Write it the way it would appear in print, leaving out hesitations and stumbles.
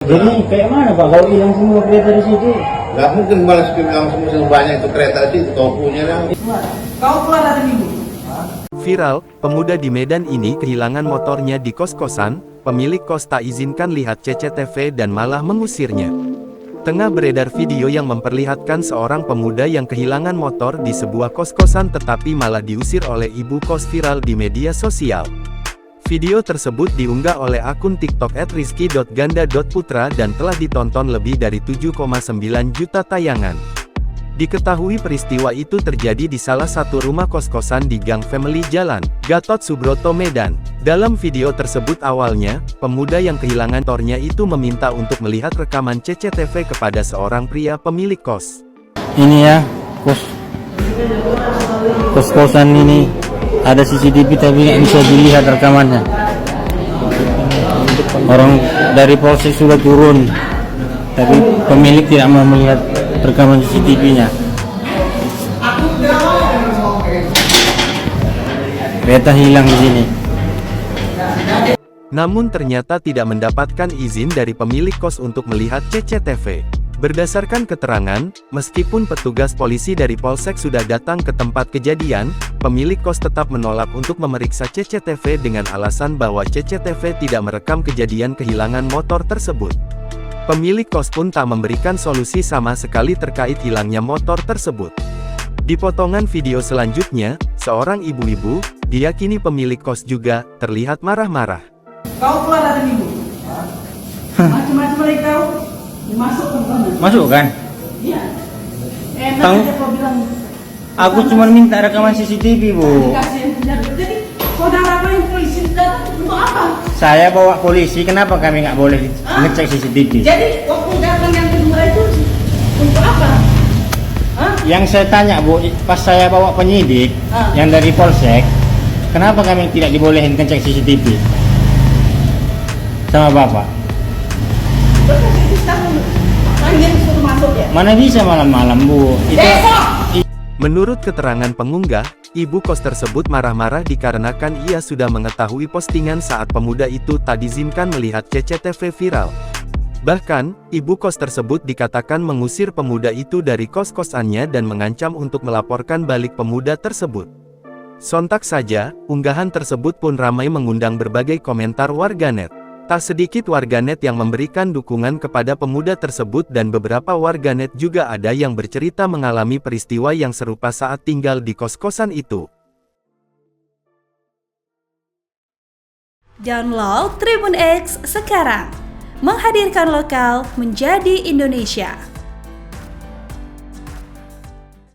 Jadi kayak mana Pak kalau hilang semua kereta di situ? Nggak mungkin balas hilang semua banyak itu kereta di situ, kau punya lah. Kau keluar dari minggu. Viral, pemuda di Medan ini kehilangan motornya di kos-kosan, pemilik kos tak izinkan lihat CCTV dan malah mengusirnya. Tengah beredar video yang memperlihatkan seorang pemuda yang kehilangan motor di sebuah kos-kosan tetapi malah diusir oleh ibu kos viral di media sosial. Video tersebut diunggah oleh akun TikTok @rizky.ganda.putra dan telah ditonton lebih dari 7,9 juta tayangan. Diketahui peristiwa itu terjadi di salah satu rumah kos-kosan di Gang Family Jalan Gatot Subroto, Medan. Dalam video tersebut awalnya, pemuda yang kehilangan motornya itu meminta untuk melihat rekaman CCTV kepada seorang pria pemilik kos. Ini ya, kos-kosan ini ada CCTV tapi nggak bisa dilihat rekamannya. Orang dari polsek sudah turun, tapi pemilik tidak mau melihat rekaman CCTV-nya. Kereta hilang di sini. Namun ternyata tidak mendapatkan izin dari pemilik kos untuk melihat CCTV. Berdasarkan keterangan, meskipun petugas polisi dari polsek sudah datang ke tempat kejadian, pemilik kos tetap menolak untuk memeriksa CCTV dengan alasan bahwa CCTV tidak merekam kejadian kehilangan motor tersebut. Pemilik kos pun tak memberikan solusi sama sekali terkait hilangnya motor tersebut. Di potongan video selanjutnya, seorang ibu-ibu, diyakini pemilik kos juga, terlihat marah-marah. Kau keluar dari minggu. Macam-macam lagi kau. Masuk kan? Iya. Tahu? Nanti kau bilang. Aku cuma minta rekaman CCTV, Bu. Jadi saudara kau yang polisi datang untuk apa? Saya bawa polisi, kenapa kami nggak boleh ngecek CCTV? Jadi waktu datang yang kedua itu untuk apa? Yang saya tanya, Bu, pas saya bawa penyidik yang dari polsek, kenapa kami tidak dibolehin ngecek CCTV sama Bapak? Mana bisa malam-malam, Bu? Menurut keterangan pengunggah, ibu kos tersebut marah-marah dikarenakan ia sudah mengetahui postingan saat pemuda itu tak diizinkan melihat CCTV viral. Bahkan, ibu kos tersebut dikatakan mengusir pemuda itu dari kos-kosannya dan mengancam untuk melaporkan balik pemuda tersebut. Sontak saja, unggahan tersebut pun ramai mengundang berbagai komentar warganet. Tak sedikit warganet yang memberikan dukungan kepada pemuda tersebut dan beberapa warganet juga ada yang bercerita mengalami peristiwa yang serupa saat tinggal di kos-kosan itu. Download Tribun X sekarang, menghadirkan lokal menjadi Indonesia.